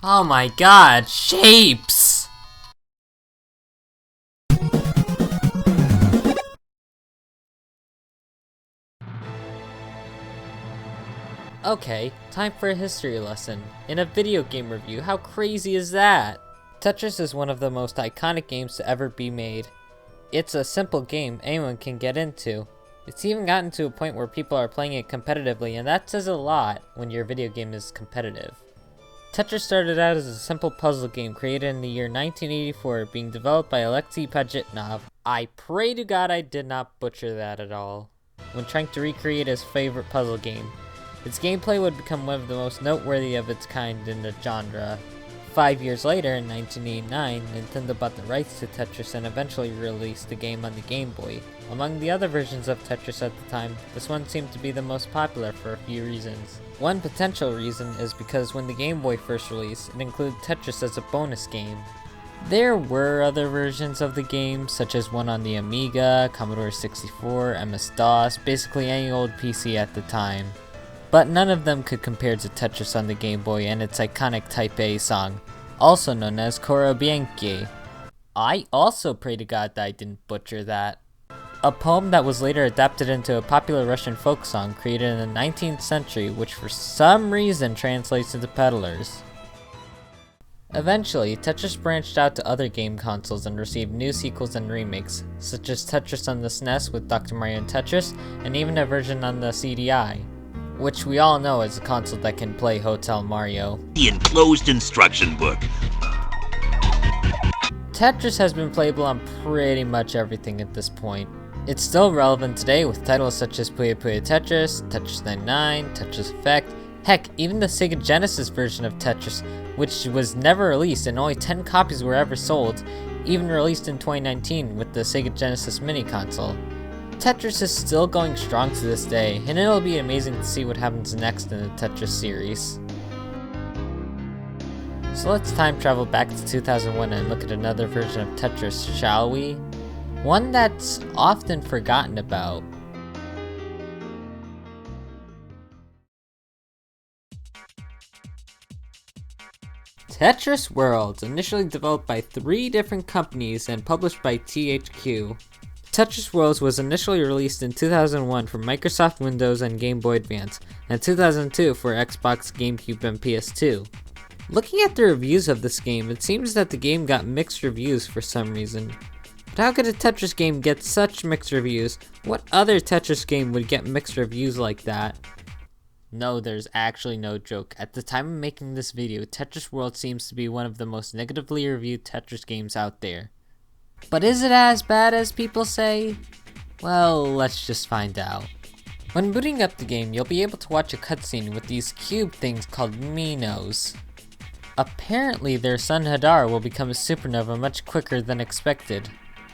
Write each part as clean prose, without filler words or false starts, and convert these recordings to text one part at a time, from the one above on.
Oh my god, shapes! Okay, time for a history lesson. In a video game review, how crazy is that? Tetris is one of the most iconic games to ever be made. It's a simple game anyone can get into. It's even gotten to a point where people are playing it competitively, and that says a lot when your video game is competitive. Tetris started out as a simple puzzle game created in the year 1984, being developed by Alexei Pigeon. I pray to God I did not butcher that at all, when trying to recreate his favorite puzzle game. Its gameplay would become one of the most noteworthy of its kind in the genre. 5 years later, in 1989, Nintendo bought the rights to Tetris and eventually released the game on the Game Boy. Among the other versions of Tetris at the time, this one seemed to be the most popular for a few reasons. One potential reason is because when the Game Boy first released, it included Tetris as a bonus game. There were other versions of the game, such as one on the Amiga, Commodore 64, MS-DOS, basically any old PC at the time. But none of them could compare to Tetris on the Game Boy and its iconic Type A song, also known as Korobienki. I also pray to God that I didn't butcher that. A poem that was later adapted into a popular Russian folk song created in the 19th century, which for some reason translates into peddlers. Eventually, Tetris branched out to other game consoles and received new sequels and remakes, such as Tetris on the SNES with Dr. Mario and Tetris, and even a version on the CDI, which we all know is a console that can play Hotel Mario. The enclosed instruction book. Tetris has been playable on pretty much everything at this point. It's still relevant today with titles such as Puyo Puyo Tetris, Tetris 99, Tetris Effect, heck, even the Sega Genesis version of Tetris, which was never released and only 10 copies were ever sold, even released in 2019 with the Sega Genesis mini console. Tetris is still going strong to this day, and it'll be amazing to see what happens next in the Tetris series. So let's time travel back to 2001 and look at another version of Tetris, shall we? One that's often forgotten about. Tetris Worlds, initially developed by 3 different companies and published by THQ. Tetris Worlds was initially released in 2001 for Microsoft Windows and Game Boy Advance, and 2002 for Xbox, GameCube, and PS2. Looking at the reviews of this game, it seems that the game got mixed reviews for some reason. But how could a Tetris game get such mixed reviews? What other Tetris game would get mixed reviews like that? No, there's actually no joke. At the time of making this video, Tetris World seems to be one of the most negatively reviewed Tetris games out there. But is it as bad as people say? Well, let's just find out. When booting up the game, you'll be able to watch a cutscene with these cube things called Minos. Apparently, their son Hadar will become a supernova much quicker than expected.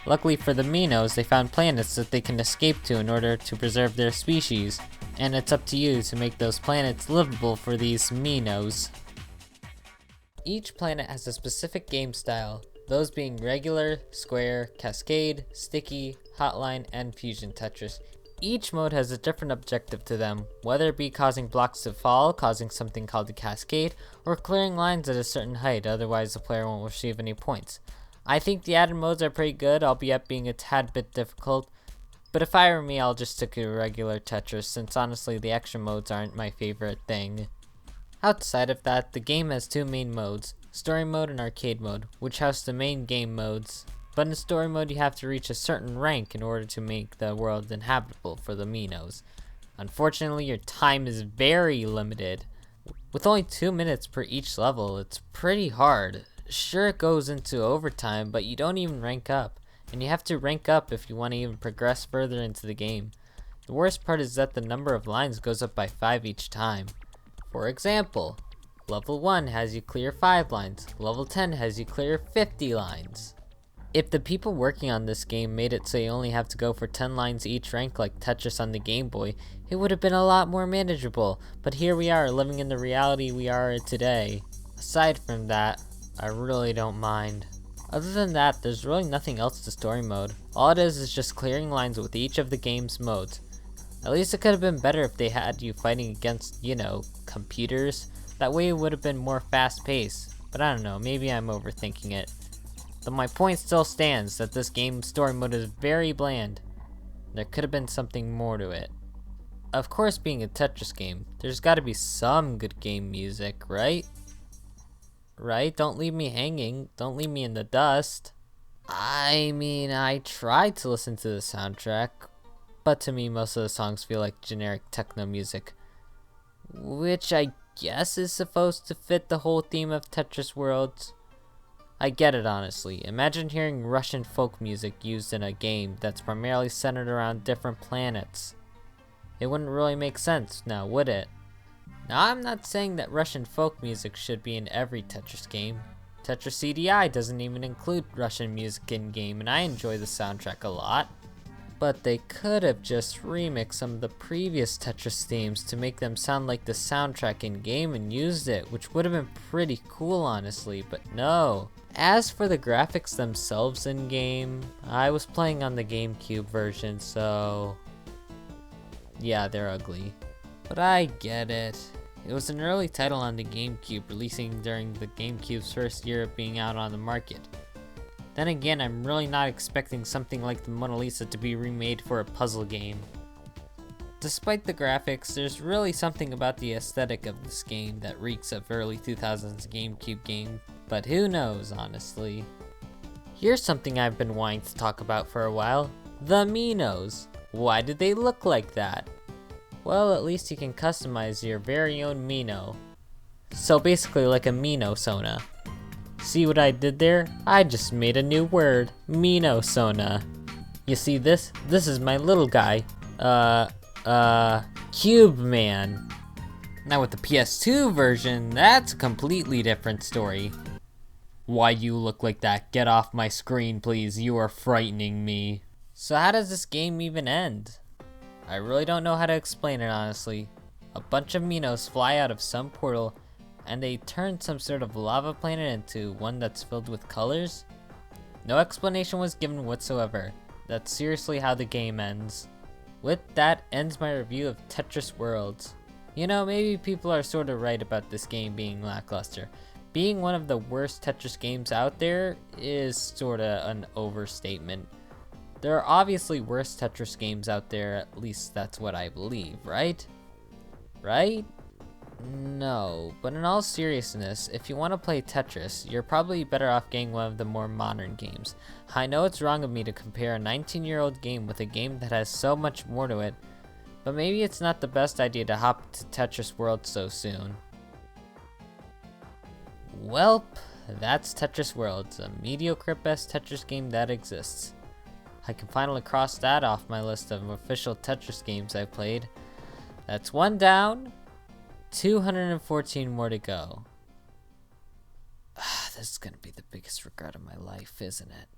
Luckily for the Minos, they found planets that they can escape to in order to preserve their species, and it's up to you to make those planets livable for these Minos. Each planet has a specific game style, those being regular, square, cascade, sticky, hotline, and fusion Tetris. Each mode has a different objective to them, whether it be causing blocks to fall, causing something called a cascade, or clearing lines at a certain height, otherwise the player won't receive any points. I think the added modes are pretty good, albeit being a tad bit difficult, but if I were me, I'll just stick to regular Tetris, since honestly the extra modes aren't my favorite thing. Outside of that, the game has 2 main modes, story mode and arcade mode, which house the main game modes. But in story mode you have to reach a certain rank in order to make the world inhabitable for the Minos. Unfortunately, your time is very limited. With only 2 minutes per each level, it's pretty hard. Sure, it goes into overtime, but you don't even rank up. And you have to rank up if you want to even progress further into the game. The worst part is that the number of lines goes up by 5 each time. For example, level 1 has you clear 5 lines, level 10 has you clear 50 lines. If the people working on this game made it so you only have to go for 10 lines each rank like Tetris on the Game Boy, it would have been a lot more manageable, but here we are living in the reality we are today. Aside from that, I really don't mind. Other than that, there's really nothing else to story mode. All it is just clearing lines with each of the game's modes. At least it could have been better if they had you fighting against, computers. That way it would have been more fast paced. But I don't know, maybe I'm overthinking it. Though my point still stands that this game's story mode is very bland. There could have been something more to it. Of course, being a Tetris game, there's gotta be some good game music, right? Right? Don't leave me hanging. Don't leave me in the dust. I mean, I tried to listen to the soundtrack, but to me, most of the songs feel like generic techno music, which I guess is supposed to fit the whole theme of Tetris Worlds. I get it, honestly. Imagine hearing Russian folk music used in a game that's primarily centered around different planets. It wouldn't really make sense now, would it? Now, I'm not saying that Russian folk music should be in every Tetris game. Tetris CDI doesn't even include Russian music in-game, and I enjoy the soundtrack a lot. But they could have just remixed some of the previous Tetris themes to make them sound like the soundtrack in-game and used it, which would have been pretty cool, honestly, but no. As for the graphics themselves in-game, I was playing on the GameCube version, so yeah, they're ugly. But I get it. It was an early title on the GameCube, releasing during the GameCube's first year of being out on the market. Then again, I'm really not expecting something like the Mona Lisa to be remade for a puzzle game. Despite the graphics, there's really something about the aesthetic of this game that reeks of early 2000s GameCube game, but who knows, honestly. Here's something I've been wanting to talk about for a while: the Minos. Why did they look like that? Well, at least you can customize your very own Mino. So basically like a Mino-sona. See what I did there? I just made a new word, Mino-sona. You see this? This is my little guy. Cube Man. Now with the PS2 version, that's a completely different story. Why you look like that? Get off my screen, please. You are frightening me. So how does this game even end? I really don't know how to explain it, honestly. A bunch of Minos fly out of some portal, and they turn some sort of lava planet into one that's filled with colors? No explanation was given whatsoever. That's seriously how the game ends. With that ends my review of Tetris Worlds. You know, maybe people are sort of right about this game being lackluster. Being one of the worst Tetris games out there is sorta an overstatement. There are obviously worse Tetris games out there, at least that's what I believe, right? Right? No, but in all seriousness, if you want to play Tetris, you're probably better off getting one of the more modern games. I know it's wrong of me to compare a 19-year-old game with a game that has so much more to it, but maybe it's not the best idea to hop to Tetris World so soon. Welp, that's Tetris Worlds, a mediocre best Tetris game that exists. I can finally cross that off my list of official Tetris games I've played. That's one down, 214 more to go. This is gonna be the biggest regret of my life, isn't it?